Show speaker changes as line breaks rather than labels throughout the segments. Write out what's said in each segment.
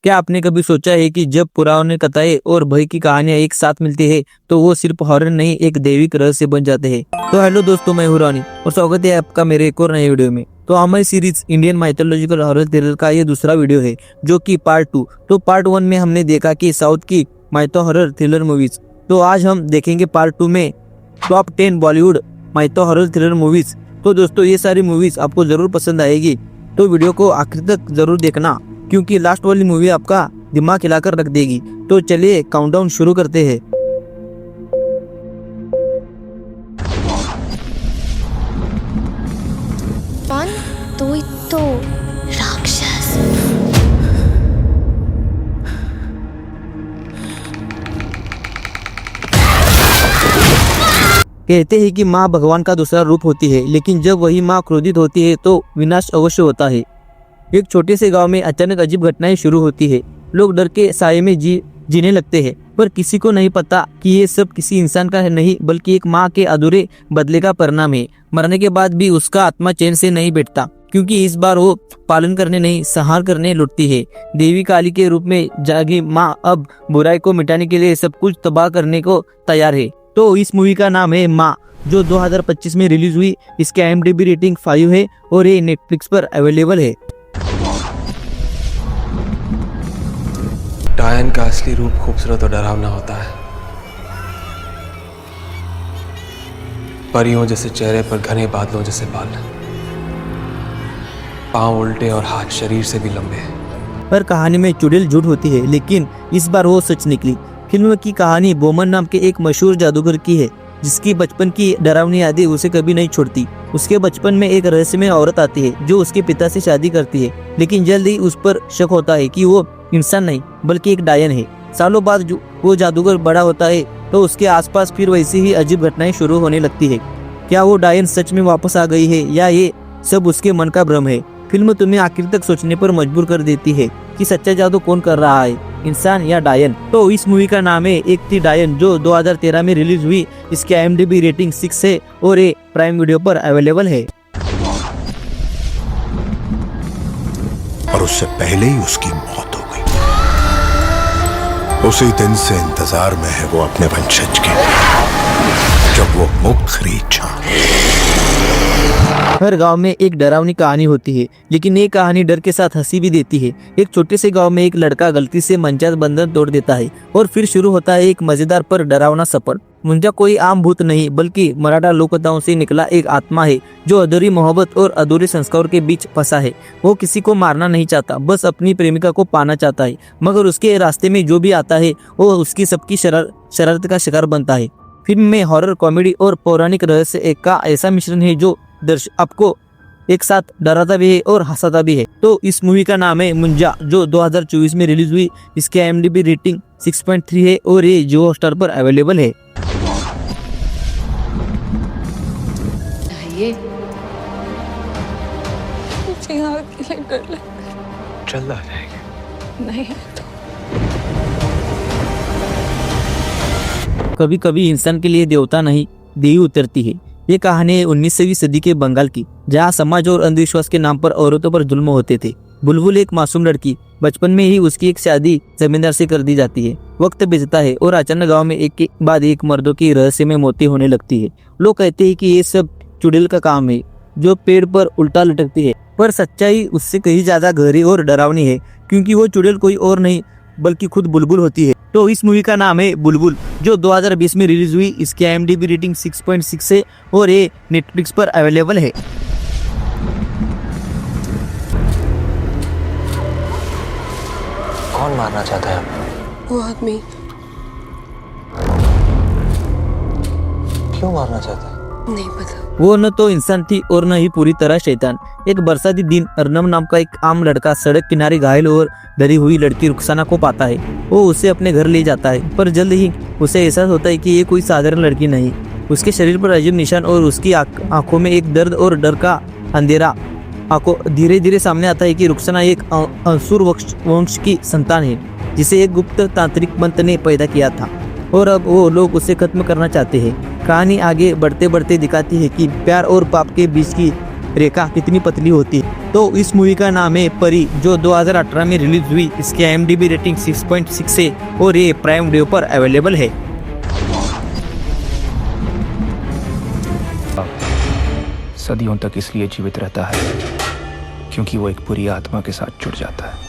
क्या आपने कभी सोचा है कि जब पुराने कथाएं और भय की कहानियां एक साथ मिलती है तो वो सिर्फ हॉरर नहीं एक दैविक रहस्य बन जाते हैं। तो हेलो दोस्तों, मैं हूं रानी और स्वागत है आपका मेरे एक और नए वीडियो में। तो हमारी series Indian mythological horror thriller का ये दूसरा वीडियो है जो कि पार्ट 2। तो पार्ट 1 में हमने देखा कि साउथ की माइथो हॉरर थ्रिलर मूवीज। तो आज हम देखेंगे पार्ट 2 में top 10 Bollywood mytho horror thriller movies. तो दोस्तों ये सारी मूवीज आपको जरूर पसंद आएगी, तो वीडियो को आखिर तक जरूर देखना क्योंकि लास्ट वाली मूवी आपका दिमाग हिलाकर रख देगी। तो चलिए काउंटडाउन शुरू करते हैं।
तो राक्षस।
कहते हैं कि माँ भगवान का दूसरा रूप होती है, लेकिन जब वही माँ क्रोधित होती है तो विनाश अवश्य होता है। एक छोटे से गांव में अचानक अजीब घटनाएं शुरू होती है। लोग डर के साये में जीने लगते हैं, पर किसी को नहीं पता कि ये सब किसी इंसान का नहीं बल्कि एक माँ के अधूरे बदले का परिणाम है। मरने के बाद भी उसका आत्मा चैन से नहीं बैठता, क्योंकि इस बार वो पालन करने नहीं संहार करने लौटती है। देवी काली के रूप में जागी माँ अब बुराई को मिटाने के लिए सब कुछ तबाह करने को तैयार है। तो इस मूवी का नाम है माँ, जो 2025 में रिलीज हुई। इसकी IMDb रेटिंग 5 है और ये नेटफ्लिक्स पर अवेलेबल है।
डायन का असली रूप खूबसूरत और डरावना होता है। परियों जैसे चेहरे पर घने बादलों जैसे बाल, पांव उल्टे और हाथ शरीर से भी लंबे।
पर कहानी में चुड़ैल झूठ होती है, लेकिन इस बार वो सच निकली। फिल्म की कहानी बोमन नाम के एक मशहूर जादूगर की है, जिसकी बचपन की डरावनी यादें उसे कभी नहीं छोड़ती। उसके बचपन में एक रहस्यमय औरत आती है जो उसके पिता से शादी करती है, लेकिन जल्द ही उस पर शक होता है कि वो इंसान नहीं बल्कि एक डायन है। सालों बाद वो जादूगर बड़ा होता है तो उसके आसपास फिर वैसी ही अजीब घटनाएं शुरू होने लगती है। क्या वो डायन सच में वापस आ गई है या ये सब उसके मन का भ्रम है? फिल्म तुम्हें आखिर तक सोचने पर मजबूर कर देती है कि सच्चा जादू कौन कर रहा है, इंसान या डायन। तो इस मूवी का नाम है एक थी डायन, जो 2013 में रिलीज हुई। इसकी IMDb रेटिंग 6 है और ये प्राइम वीडियो पर अवेलेबल है।
और उससे पहले ही उसकी मौत हो गई। उसी दिन से इंतजार में है वो अपने वंशज के, जब वो मुक्त खरीद।
हर गांव में एक डरावनी कहानी होती है, लेकिन ये कहानी डर के साथ हंसी भी देती है। एक छोटे से गांव में एक लड़का गलती से मंजा बंधन तोड़ देता है और फिर शुरू होता है एक मजेदार पर डरावना सफर। मुंजा कोई आम भूत नहीं बल्कि मराठा लोककथाओं से निकला एक आत्मा है जो अधूरी मोहब्बत और अधूरे संस्कार के बीच फंसा है। वो किसी को मारना नहीं चाहता, बस अपनी प्रेमिका को पाना चाहता है, मगर उसके रास्ते में जो भी आता है वो उसकी सबकी शरारत का शिकार बनता है। फिल्म में हॉरर, कॉमेडी और पौराणिक रहस्य एक का ऐसा मिश्रण है जो दर्शक आपको एक साथ डराता भी है और हंसाता भी है। तो इस मूवी का नाम है मुंजा, जो 2024 में रिलीज हुई। इसकी IMDb रेटिंग 6.3 है और ये जियो हॉटस्टार पर अवेलेबल है।
मुझे यहाँ अकेले डर लग
जल्द आ जाएगी।
नहीं
कभी कभी इंसान के लिए देवता नहीं देवी उतरती है। ये कहानी है 19वीं सदी के बंगाल की, जहाँ समाज और अंधविश्वास के नाम पर औरतों पर जुल्म होते थे। बुलबुल एक मासूम लड़की, बचपन में ही उसकी एक शादी जमींदार से कर दी जाती है। वक्त बीतता है और अचानक गांव में एक के बाद एक मर्दों की रहस्यमय मौतें होने लगती है। लोग कहते हैं कि ये सब चुड़ैल का काम है जो पेड़ पर उल्टा लटकती है, पर सच्चाई उससे कहीं ज्यादा गहरी और डरावनी है, क्योंकि वो चुड़ैल कोई और नहीं बल्कि खुद बुलबुल होती है। तो इस मूवी का नाम है बुलबुल, जो 2020 में रिलीज हुई। इसकी IMDb रेटिंग 6.6 है और ये नेटफ्लिक्स पर अवेलेबल है।
कौन मारना चाहता है आपको?
वो आदमी
क्यों मारना चाहता है?
नहीं पता।
वो न तो इंसान थी और न ही पूरी तरह शैतान। एक बरसाती दिन अर्नब नाम का एक आम लड़का सड़क किनारे घायल और डरी हुई लड़की रुखसाना को पाता है। वो उसे अपने घर ले जाता है, पर जल्द ही उसे एहसास होता है कि ये कोई साधारण लड़की नहीं। उसके शरीर पर अजीब निशान और उसकी आंखों में एक दर्द और डर का अंधेरा धीरे धीरे सामने आता है कि रुखसाना एक असुर वंश की संतान है, जिसे एक गुप्त तांत्रिक मंत्र ने पैदा किया था और अब वो लोग उसे खत्म करना चाहते हैं। कहानी आगे बढ़ते बढ़ते दिखाती है कि प्यार और पाप के बीच की रेखा कितनी पतली होती है। तो इस मूवी का नाम है परी, जो 2018 में रिलीज हुई। इसकी IMDb रेटिंग 6.6 है और ये प्राइम वीडियो पर अवेलेबल है।
सदियों तक इसलिए जीवित रहता है क्योंकि वो एक बुरी आत्मा के साथ जुड़ जाता है।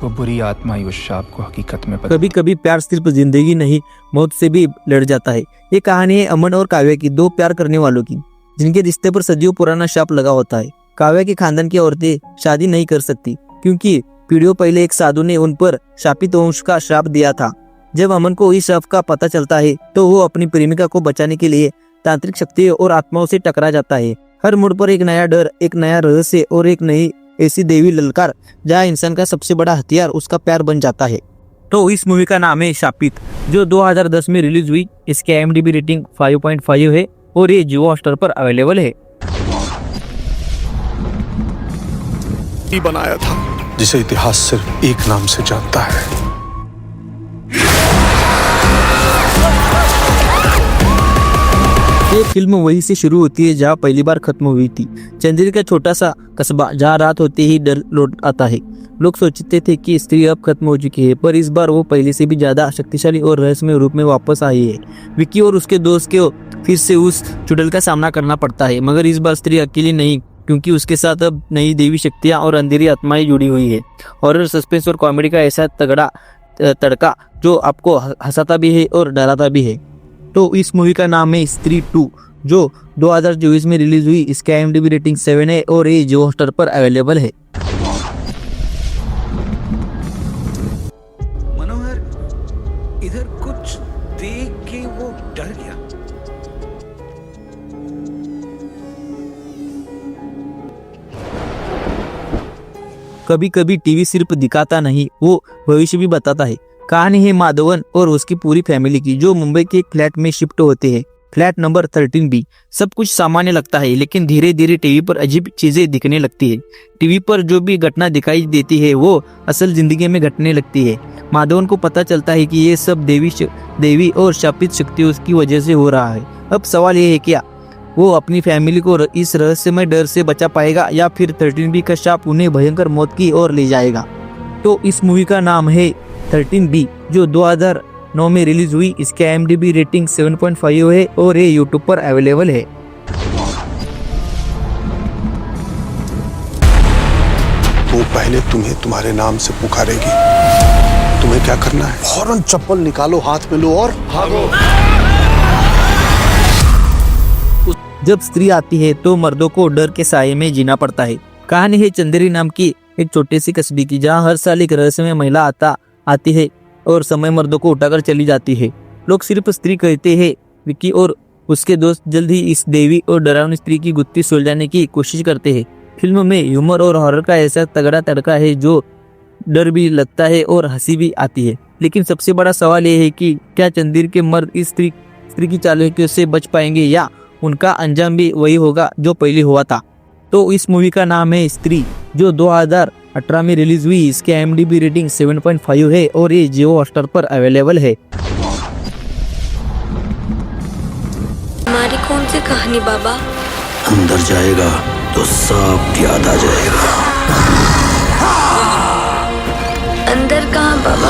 वो बुरी आत्मा ही उस शाप को हकीकत में
कभी कभी प्यार सिर्फ जिंदगी नहीं, मौत से भी लड़ जाता है। ये कहानी है अमन और काव्या की, दो प्यार करने वालों की, जिनके रिश्ते पर सदियों पुराना शाप लगा होता है। काव्या के खानदान की औरतें शादी नहीं कर सकती क्योंकि पीढ़ियों पहले एक साधु ने उन पर शापित वंश का श्राप दिया था। जब अमन को इस श्राप का पता चलता है तो वो अपनी प्रेमिका को बचाने के लिए तांत्रिक शक्तियों और आत्माओं से टकरा जाता है। हर मोड़ पर एक नया डर, एक नया रहस्य और एक नई ऐसी देवी ललकार, जहाँ इंसान का सबसे बड़ा हथियार उसका प्यार बन जाता है। तो इस मूवी का नाम है शापित, जो 2010 में रिलीज हुई। इसकी IMDb रेटिंग 5.5 है और ये जियो हॉटस्टार पर अवेलेबल है।
बनाया था जिसे इतिहास सिर्फ एक नाम से जानता है।
ये फिल्म वहीं से शुरू होती है जहाँ पहली बार खत्म हुई थी। चंदेरी का छोटा सा कस्बा, जहाँ रात होते ही डर लौट आता है। लोग सोचते थे कि स्त्री अब खत्म हो चुकी है, पर इस बार वो पहले से भी ज्यादा शक्तिशाली और रहस्यमय रूप में वापस आई है। विक्की और उसके दोस्त को फिर से उस चुड़ैल का सामना करना पड़ता है, मगर इस बार स्त्री अकेली नहीं, क्योंकि उसके साथ अब नई देवी शक्तियाँ और अंधेरी आत्माएं जुड़ी हुई है। हॉरर, सस्पेंस और कॉमेडी का ऐसा तगड़ा तड़का जो आपको हंसाता भी है और डराता भी है। तो इस मूवी का नाम है स्त्री 2, जो 2024 में रिलीज हुई। इसका IMDb रेटिंग 7 है और ये जियो हॉटस्टार पर अवेलेबल है।
मनोहर इधर कुछ देख के वो डर गया।
कभी कभी टीवी सिर्फ दिखाता नहीं, वो भविष्य भी बताता है। कहानी है माधवन और उसकी पूरी फैमिली की, जो मुंबई के एक फ्लैट में शिफ्ट होते हैं। Flat number 13B। सब कुछ सामान्य लगता है, लेकिन धीरे धीरे टीवी पर अजीब चीजें दिखने लगती है। टीवी पर जो भी घटना दिखाई देती है वो असल जिंदगी में घटने लगती है। माधवन को पता चलता है कि ये सब देवी और शापित शक्तियों की वजह से हो रहा है। अब सवाल ये है, क्या वो अपनी फैमिली को इस रहस्यमय डर से बचा पाएगा या फिर 13B का शाप उन्हें भयंकर मौत की ओर ले जाएगा। तो इस मूवी का नाम है 13B, जो 2009 में रिलीज हुई। इसके IMDb रेटिंग 7.5 है और ये यूट्यूब पर अवेलेबल है।
वो पहले तुम्हें तुम्हारे नाम से पुकारेगी। तुम्हें क्या करना है? फौरन चप्पल निकालो, हाथ में लो और भागो।
जब स्त्री आती है तो मर्दों को डर के साये में जीना पड़ता है। कहानी है चंदेरी नाम की एक छोटी सी कस्बे की, जहाँ हर साल एक रहस्यमय महिला आती है और समय मर्दों को उठाकर चली जाती है। लोग सिर्फ स्त्री कहते हैं। विक्की और उसके दोस्त जल्द ही इस देवी और डरावनी स्त्री की गुत्थी सुलझाने की कोशिश करते हैं। फिल्म में ह्यूमर और हॉरर का ऐसा तगड़ा तड़का है जो डर भी लगता है और हंसी भी आती है। लेकिन सबसे बड़ा सवाल ये है कि क्या चंदेरी के मर्द इस स्त्री की चालाकियों से बच पाएंगे या उनका अंजाम भी वही होगा जो पहले हुआ था। तो इस मूवी का नाम है स्त्री, जो 2018 में रिलीज हुई। इसके IMDb रेटिंग 7.5 है और ये जियो हॉटस्टार पर अवेलेबल है।
हमारी कौन सी कहानी बाबा?
अंदर जाएगा तो सब याद आ जाएगा।
अंदर कहाँ बाबा?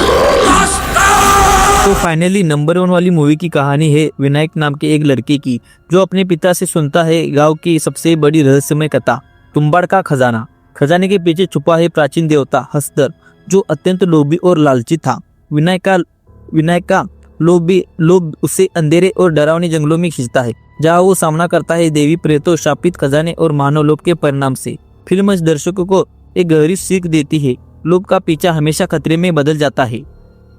तो फाइनली नंबर 1 वाली मूवी की कहानी है विनायक नाम के एक लड़के की, जो अपने पिता से सुनता है गांव की सबसे बड़ी रहस्यमय कथा, तुम्बाड़ का खजाना। खजाने के पीछे छुपा है प्राचीन देवता हसदर, जो अत्यंत लोभी और लालची था। विनायक का लोभ उसे अंधेरे और डरावने जंगलों में खींचता है, जहाँ वो सामना करता है देवी, प्रेतों, शापित खजाने और मानव लोभ के परिणाम से। फिल्म दर्शकों को एक गहरी सीख देती है। लोभ का पीछा हमेशा खतरे में बदल जाता है।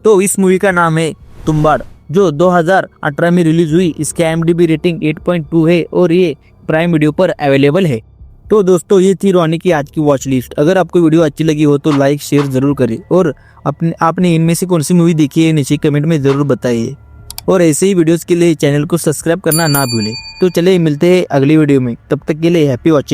तो इस मूवी का नाम है तुम्बाड़, जो 2018 में रिलीज हुई। इसके IMDb रेटिंग 8.2 है और ये प्राइम वीडियो पर अवेलेबल है। तो दोस्तों, ये थी रोनी की आज की वॉच लिस्ट। अगर आपको वीडियो अच्छी लगी हो तो लाइक शेयर जरूर करें और आपने इनमें से कौन सी मूवी देखी है नीचे कमेंट में जरूर बताइए। और ऐसे ही वीडियोस के लिए चैनल को सब्सक्राइब करना ना भूलें। तो चलिए मिलते हैं अगली वीडियो में, तब तक के लिए हैप्पी वॉचिंग।